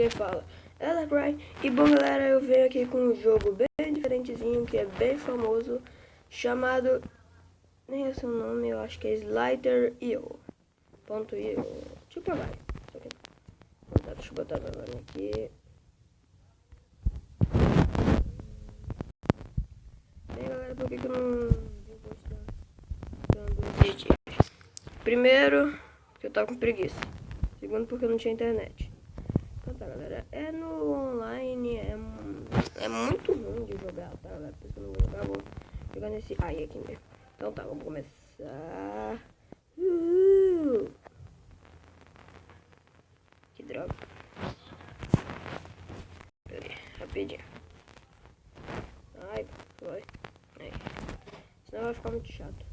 ninguém fala. Ela Cry. E bom, galera, eu venho aqui com um jogo bem diferentezinho, que é bem famoso, chamado, nem é seu nome, eu acho que é Slither.io. Tipo vai. Deixa eu botar meu nome aqui. Bem, galera, por que eu não vou estar dando esses dias? Primeiro, porque eu tava com preguiça. Segundo, porque eu não tinha internet. Então tá, galera, no online, é muito ruim de jogar, tá, galera? Por isso que eu não vou jogar, vou jogar nesse aqui mesmo. Então tá, vamos começar. Que droga. Peraí, rapidinho. Ai, foi. Aí. Senão vai ficar muito chato.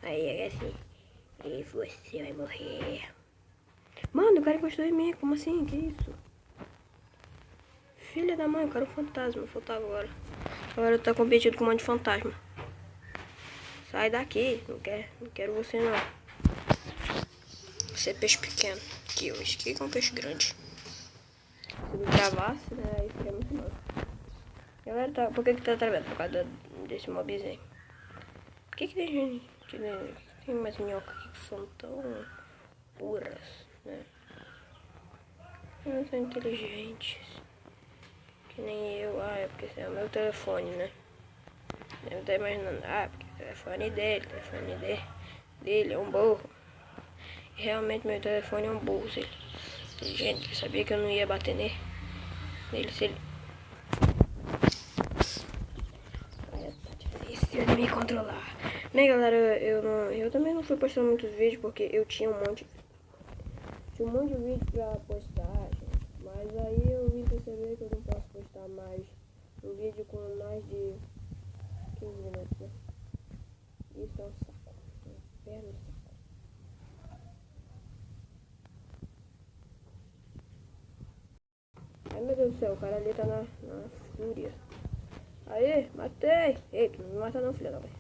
Aí, é assim. E você vai morrer. Mano, o cara encostou em mim. Como assim? Que isso? Filha da mãe, o cara é um fantasma. Faltava agora. Agora tá competindo com um monte de fantasma. Sai daqui. Não quero você não. Você é peixe pequeno. Que eu esquei com um peixe grande. Se não travasse, né? Aí fica muito mal. Galera, tá, por que tá travando? Por causa desse mobzinho. Por que tem gente que tem umas minhocas aqui que são tão puras, né? Não são inteligentes. Que nem eu. Ah, é porque esse é o meu telefone, né? Eu tô imaginando. Ah, porque o telefone dele é um burro. E realmente meu telefone é um burro. Se ele inteligente, eu sabia que eu não ia bater nele se ele... Olha, tá difícil de me controlar. Bem, galera, eu também não fui postando muitos vídeos porque eu tinha um monte de vídeo pra postar, gente. Mas aí eu vim perceber que eu não posso postar mais um vídeo com mais de 15 minutos, né? Isso é um saco. Perna saco. Ai, meu Deus do céu, o cara ali tá na fúria. Aí, matei. Ei, tu não me mata não, filha da mãe.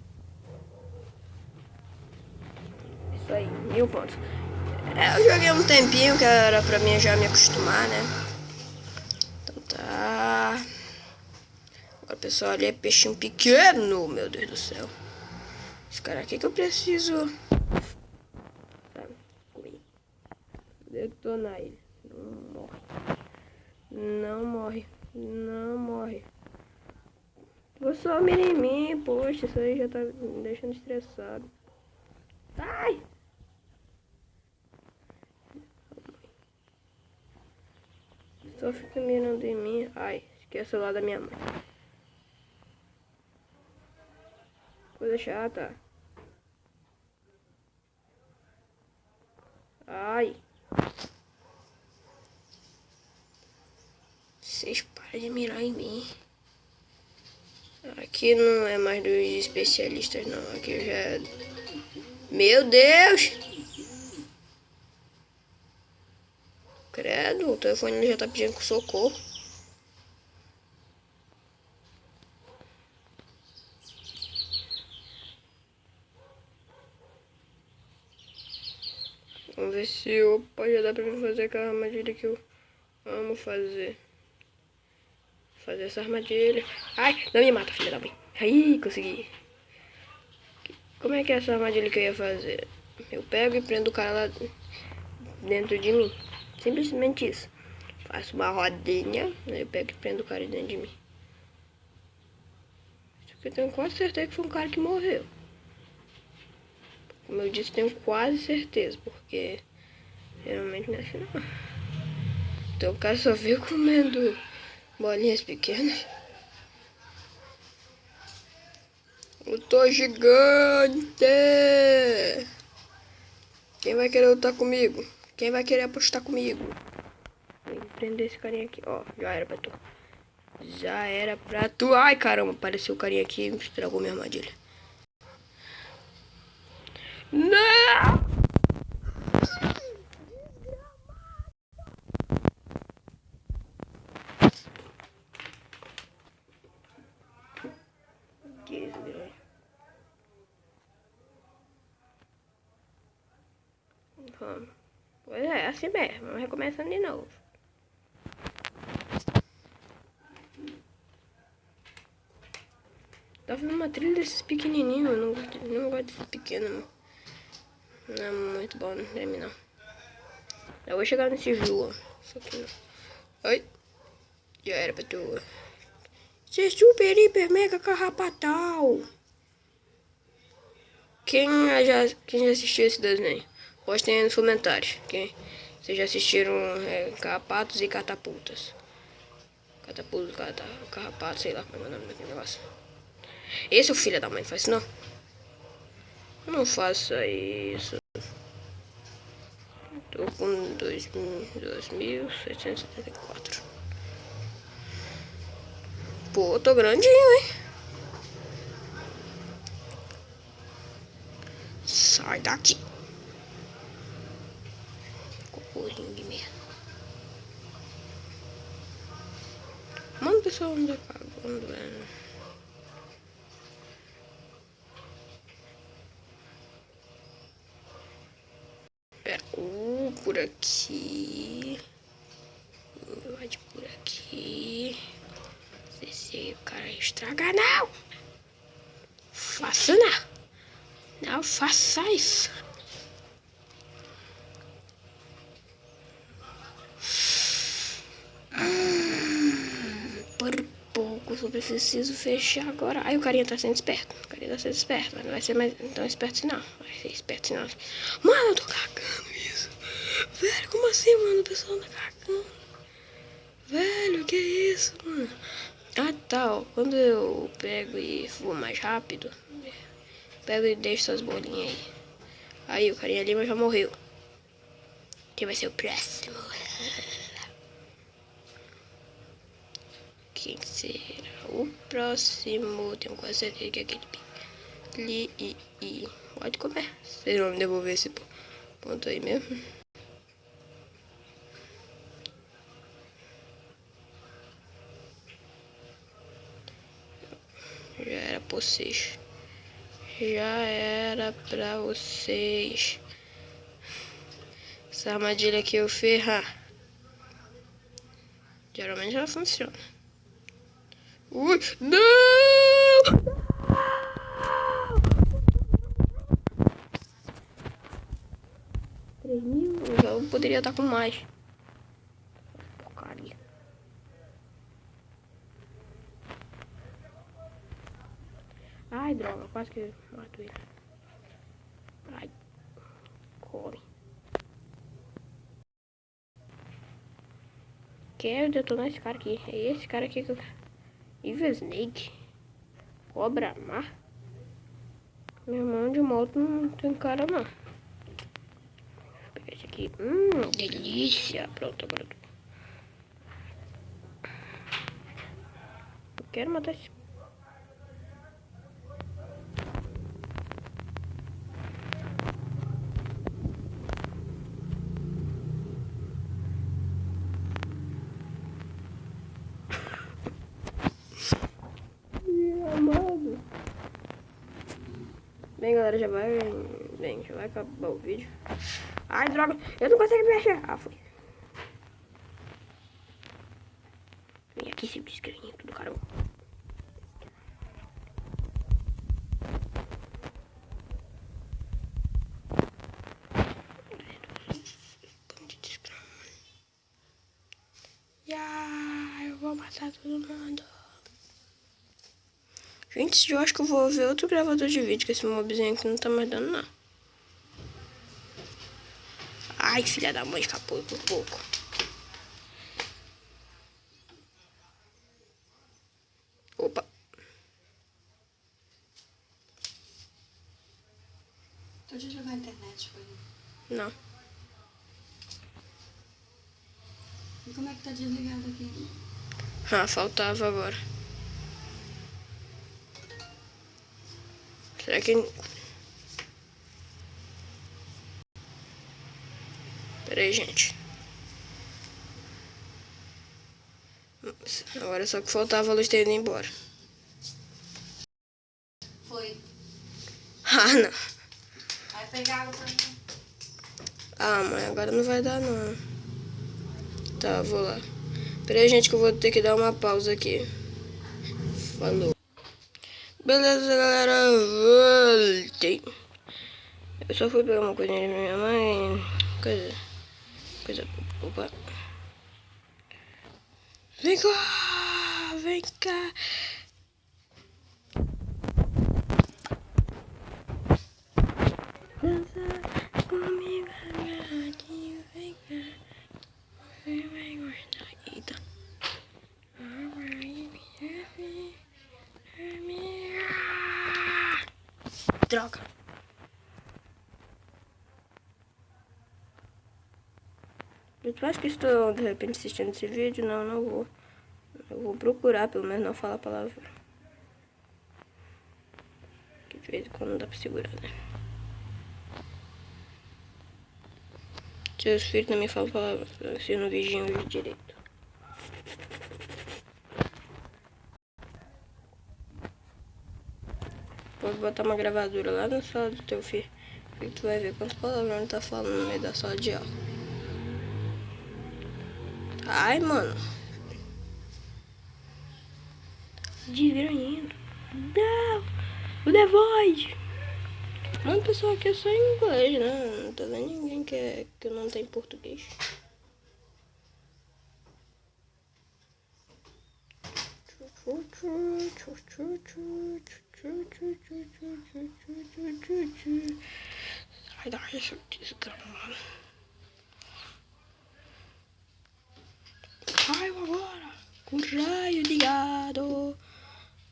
Isso aí, 1000 pontos. Eu joguei um tempinho que era pra mim já me acostumar, né? Então tá. Agora, pessoal, ali é peixinho pequeno, meu Deus do céu. Esse cara aqui que eu preciso... detonar ele. Não morre. Não morre. Não morre. Você só mira em mim, poxa, isso aí já tá me deixando estressado. Ai! Só fica mirando em mim. Ai, esquece o lado da minha mãe. Coisa chata. Ai. Vocês param de mirar em mim. Aqui não é mais dos especialistas, não. Aqui já é... Meu Deus! Credo, o telefone já tá pedindo socorro. Vamos ver se... Opa, já dá pra mim fazer aquela armadilha que eu amo fazer. Fazer essa armadilha. Ai, não me mata, filha da mãe. Aí, consegui. Como é que é essa armadilha que eu ia fazer? Eu pego e prendo o cara lá dentro de mim. Simplesmente isso. Faço uma rodinha, aí eu pego e prendo o cara dentro de mim. Isso aqui eu tenho quase certeza que foi um cara que morreu. Como eu disse, tenho quase certeza, porque geralmente não é assim não. Então o cara só veio comendo bolinhas pequenas. Eu tô gigante! Quem vai querer lutar comigo? Quem vai querer apostar comigo? Vou prender esse carinha aqui. Ó, já era pra tu. Já era pra tu. Ai, caramba, apareceu o carinha aqui e estragou minha armadilha. Não! Que isso, grande. Vamos. Pois é, assim mesmo. Vamos recomeçando de novo. Tá fazendo uma trilha desses pequenininhos. Eu não gosto desses pequenos, mano. Não é muito bom, não termina não. Eu vou chegar nesse jogo. Só que não. Ai. Já era pra tu. Você é super, hiper, mega carrapatal. Quem já assistiu esse desenho? Postem aí nos comentários. Vocês já assistiram Carrapatos e Catapultas. Catapultas, Carrapatos, sei lá como é o nome daquele negócio. Esse é o filho da mãe, faz isso não. Não faça isso. Tô com 2.774. Pô, tô grandinho, hein? Sai daqui. Cocôzinho de merda. Mano, o pessoal anda cagando, velho. Por aqui. Vai por aqui. Esse cara estraga, não! Faça não! Não faça isso! Por pouco, só preciso fechar agora. Ai, o carinha tá sendo esperto. O carinha tá sendo esperto, mas não vai ser mais tão esperto assim, não. Vai ser esperto assim, não. Mano, eu tô cagando isso. Velho, como assim, mano? O pessoal tá cagando. Velho, que isso, mano? Ah, tá, ó. Quando eu pego e vou mais rápido, pego e deixo essas bolinhas aí. Aí, o carinha ali já morreu. Quem vai ser o próximo? Quem será o próximo? Tenho quase certeza que é aquele ali. Pode comer. Vocês vão me devolver esse ponto aí mesmo? Já era pra vocês. Já era pra vocês. Essa armadilha aqui eu ferrar. Geralmente ela funciona. Ui, não! 3.000? Eu poderia estar com mais. Porcaria. Ai, droga, quase que mato ele. Ai, corre. Quero detonar esse cara aqui. É esse cara aqui que eu... Evil Snake. Cobra Mar. Meu irmão de moto não tem cara não. Vou pegar esse aqui. Delícia. Pronto, agora eu quero matar esse. Amado. Bem, galera, já vai acabar o vídeo. Ai, droga, eu não consigo mexer. Ah, foi. Vem aqui, seu desgranhento do caramba. Eu vou matar todo mundo. Gente, eu acho que eu vou ver outro gravador de vídeo, que esse mobzinho aqui não tá mais dando, não. Ai, filha da mãe, escapou por pouco. Opa. Tu desligou a internet, foi? Não. E como é que tá desligado aqui? Ah, faltava agora. Será que... Pera aí, gente. Agora só que faltava a luz ter ido embora. Foi. Ah, não. Vai pegar água pra mim. Ah, mãe, agora não vai dar não. Tá, vou lá. Pera aí, gente, que eu vou ter que dar uma pausa aqui. Falou. Beleza, galera, voltei. Eu só fui pegar uma coisinha da minha mãe. Coisa. Opa. Vem cá, vem cá. Dança comigo, gatinho, vem cá. Vem guardar. Eita. Droga. Eu acho que estou de repente assistindo esse vídeo. Não vou. Eu vou procurar, pelo menos não falar a palavra. Que de vez em quando não dá pra segurar, né? Seus filhos também falam palavra. Se não vigiam o vídeo direito. Vou botar uma gravadora lá na sala do teu filho. E tu vai ver quantas palavras ele tá falando no meio da sala de aula. Ai, mano. Devia indo. Não! O The Void! Mano, pessoal, aqui é só em inglês, né? Não tô vendo ninguém que não tem português. Sai daí, seu desgramado. Raio agora! Com raio ligado!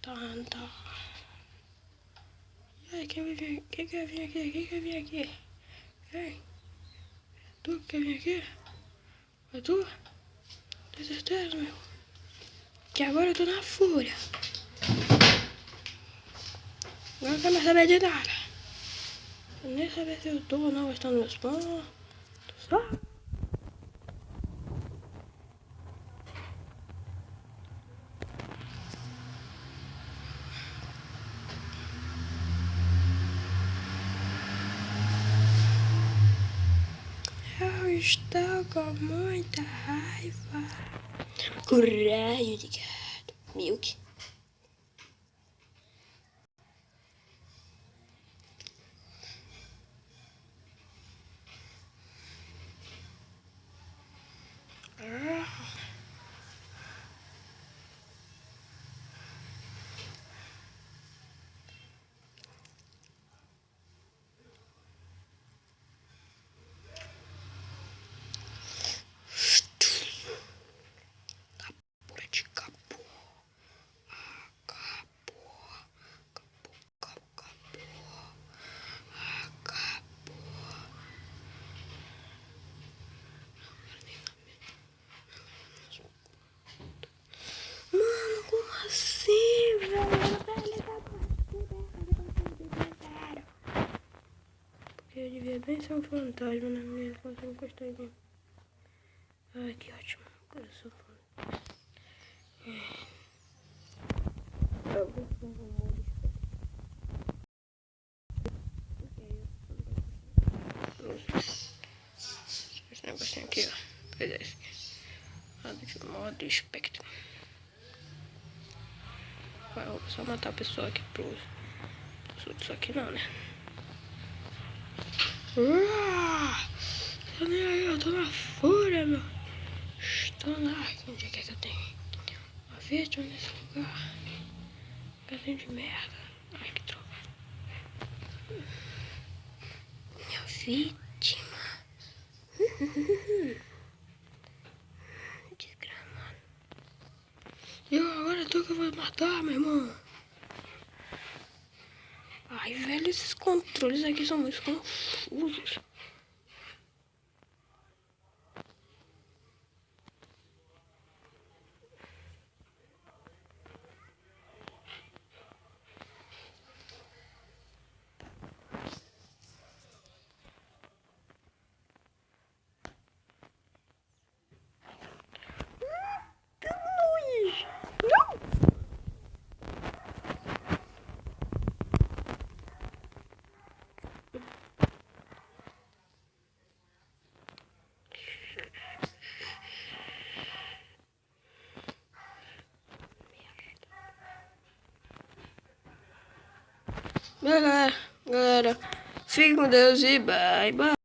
Tanta. E aí, quem vai vir? Quem quer vir aqui? Quem quer vir aqui? Vem! Tu quer vir aqui? É tu? Tem certeza, meu? Que agora eu tô na fúria. Agora não quero mais saber de nada. Eu nem saber se eu tô ou não gastando meus pontos. Só. Eu estou com muita raiva. Com raio de gato. Milk. Eu devia bem ser um fantasma na minha infância, eu não gostei de mim. Ai, que ótimo. Eu sou fantasma. Esse negocinho aqui, ó. Pois é, esse aqui. Modo espectro. Vai, eu vou só matar a pessoa aqui pros outros aqui não, né? Tô nem aí, eu tô na fúria, meu. Estou lá. Onde é que eu tenho? Uma vítima nesse lugar. Casinho de merda. Ai, que droga. Minha vítima. Desgramado. Eu agora tô que eu vou matar, meu irmão. Ai, velho, esses controles aqui são muito confusos. Galera, fique com Deus e bye, bye.